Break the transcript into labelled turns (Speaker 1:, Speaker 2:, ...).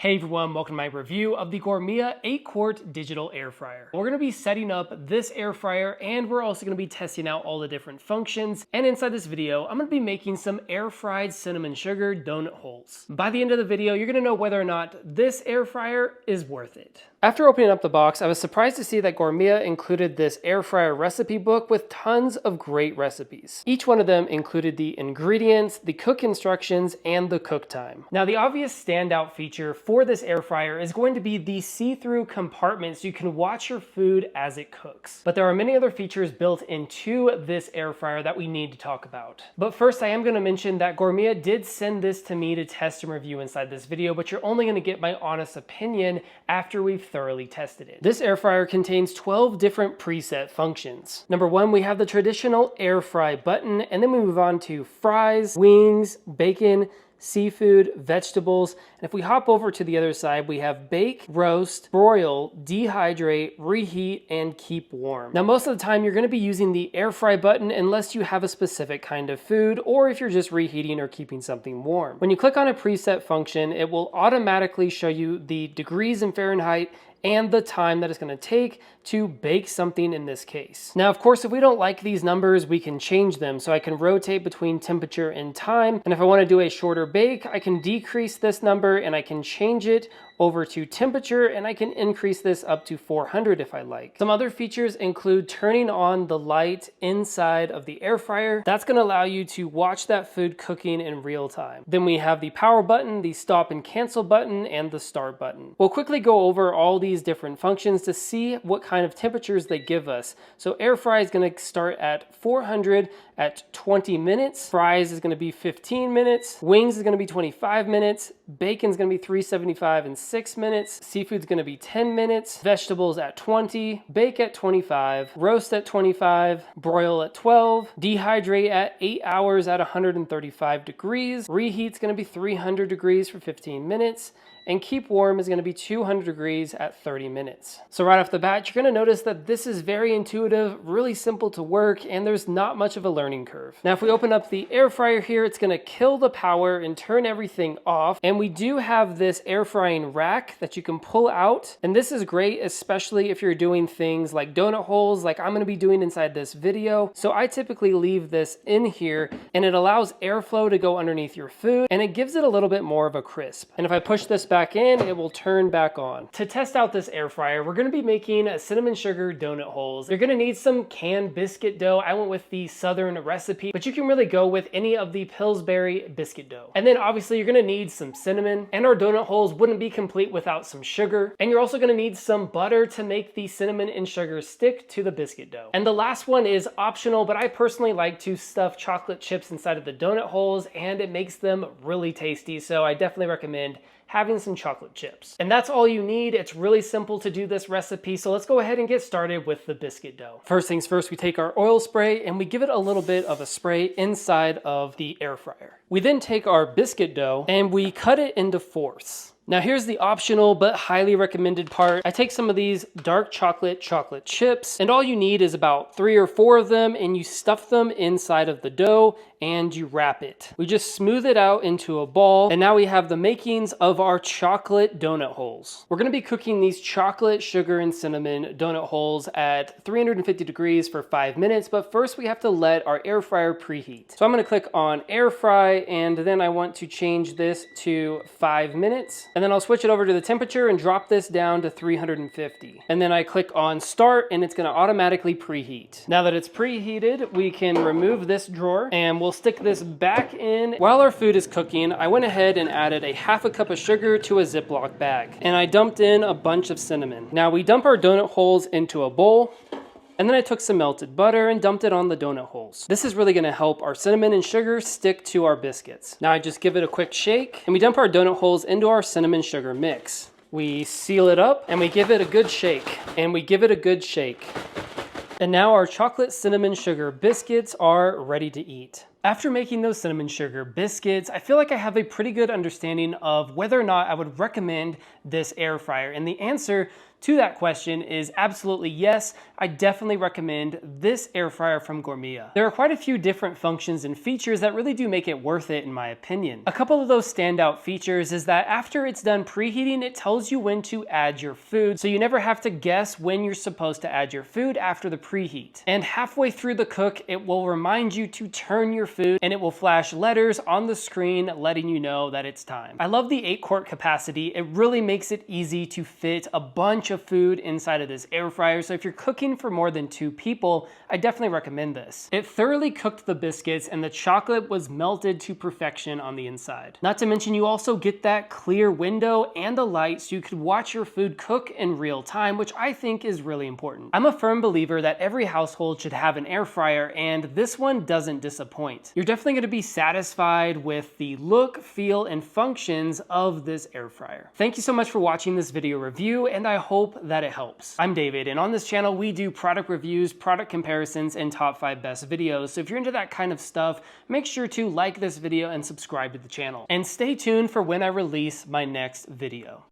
Speaker 1: Hey everyone, welcome to my review of the Gourmia 8-quart digital air fryer. We're going to be setting up this air fryer and we're also going to be testing out all the different functions. And inside this video, I'm going to be making some air fried cinnamon sugar donut holes. By the end of the video, you're going to know whether or not this air fryer is worth it. After opening up the box, I was surprised to see that Gourmia included this air fryer recipe book with tons of great recipes. Each one of them included the ingredients, the cook instructions, and the cook time. Now, the obvious standout feature for this air fryer is going to be the see-through compartment so you can watch your food as it cooks. But there are many other features built into this air fryer that we need to talk about. But first, I am going to mention that Gourmia did send this to me to test and review inside this video, but you're only going to get my honest opinion after we've thoroughly tested it. This air fryer contains 12 different preset functions. Number one, we have the traditional air fry button, and then we move on to fries, wings, bacon, seafood, vegetables, and if we hop over to the other side, we have bake, roast, broil, dehydrate, reheat, and keep warm. Now, most of the time, you're going to be using the air fry button unless you have a specific kind of food or if you're just reheating or keeping something warm. When you click on a preset function, it will automatically show you the degrees in Fahrenheit and the time that it's going to take to bake something in this case. Now, of course, if we don't like these numbers, we can change them. So I can rotate between temperature and time. And if I want to do a shorter bake, I can decrease this number and I can change it over to temperature, and I can increase this up to 400 if I like. Some other features include turning on the light inside of the air fryer. That's going to allow you to watch that food cooking in real time. Then we have the power button, the stop and cancel button, and the start button. We'll quickly go over all these different functions to see what kind of temperatures they give us. So air fry is going to start at 400 at 20 minutes. Fries is going to be 15 minutes. Wings is going to be 25 minutes. Bacon is going to be 375 in 6 minutes. Seafood is going to be 10 minutes. Vegetables at 20. Bake at 25. Roast at 25. Broil at 12. Dehydrate at 8 hours at 135 degrees. Reheat is going to be 300 degrees for 15 minutes. And keep warm is going to be 200 degrees at 30 minutes. So right off the bat, you're going to notice that this is very intuitive, really simple to work, and there's not much of a learning curve. Now, if we open up the air fryer here, it's going to kill the power and turn everything off. And we do have this air frying rack that you can pull out. And this is great, especially if you're doing things like donut holes, like I'm going to be doing inside this video. So I typically leave this in here, and it allows airflow to go underneath your food, and it gives it a little bit more of a crisp. And if I push this back in, it will turn back on. To test out this air fryer, we're going to be making cinnamon sugar donut holes. You're going to need some canned biscuit dough. I went with the Southern recipe, but you can really go with any of the Pillsbury biscuit dough. And then obviously you're going to need some cinnamon, and our donut holes wouldn't be complete without some sugar. And you're also going to need some butter to make the cinnamon and sugar stick to the biscuit dough. And the last one is optional, but I personally like to stuff chocolate chips inside of the donut holes, and it makes them really tasty. So I definitely recommend having some chocolate chips. And that's all you need. It's really simple to do this recipe. So let's go ahead and get started with the biscuit dough. First things first, we take our oil spray and we give it a little bit of a spray inside of the air fryer. We then take our biscuit dough and we cut it into fourths. Now here's the optional but highly recommended part. I take some of these dark chocolate chips, and all you need is about 3 or 4 of them, and you stuff them inside of the dough and you wrap it. We just smooth it out into a ball, and now we have the makings of our chocolate donut holes. We're gonna be cooking these chocolate, sugar, and cinnamon donut holes at 350 degrees for 5 minutes, but first we have to let our air fryer preheat. So I'm gonna click on air fry, and then I want to change this to 5 minutes. And then I'll switch it over to the temperature and drop this down to 350. And then I click on start, and it's gonna automatically preheat. Now that it's preheated, we can remove this drawer, and we'll stick this back in. While our food is cooking, I went ahead and added a half a cup of sugar to a Ziploc bag, and I dumped in a bunch of cinnamon. Now we dump our donut holes into a bowl, and then I took some melted butter and dumped it on the donut holes. This is really gonna help our cinnamon and sugar stick to our biscuits. Now I just give it a quick shake, and we dump our donut holes into our cinnamon sugar mix. We seal it up, and we give it a good shake, and we give it a good shake. And now our chocolate cinnamon sugar biscuits are ready to eat. After making those cinnamon sugar biscuits, I feel like I have a pretty good understanding of whether or not I would recommend this air fryer. And the answer to that question is absolutely yes. I definitely recommend this air fryer from Gourmia. There are quite a few different functions and features that really do make it worth it in my opinion. A couple of those standout features is that after it's done preheating, it tells you when to add your food, so you never have to guess when you're supposed to add your food after the preheat. And halfway through the cook, it will remind you to turn your food and it will flash letters on the screen letting you know that it's time. I love the 8-quart capacity. It really makes it easy to fit a bunch of food inside of this air fryer, so if you're cooking for more than 2 people, I definitely recommend this. It thoroughly cooked the biscuits and the chocolate was melted to perfection on the inside. Not to mention you also get that clear window and a light so you could watch your food cook in real time, which I think is really important. I'm a firm believer that every household should have an air fryer, and this one doesn't disappoint. You're definitely going to be satisfied with the look, feel, and functions of this air fryer. Thank you so much for watching this video review, and I hope that it helps. I'm David, and on this channel we do product reviews, product comparisons, and top 5 best videos. So if you're into that kind of stuff, make sure to like this video and subscribe to the channel. And stay tuned for when I release my next video.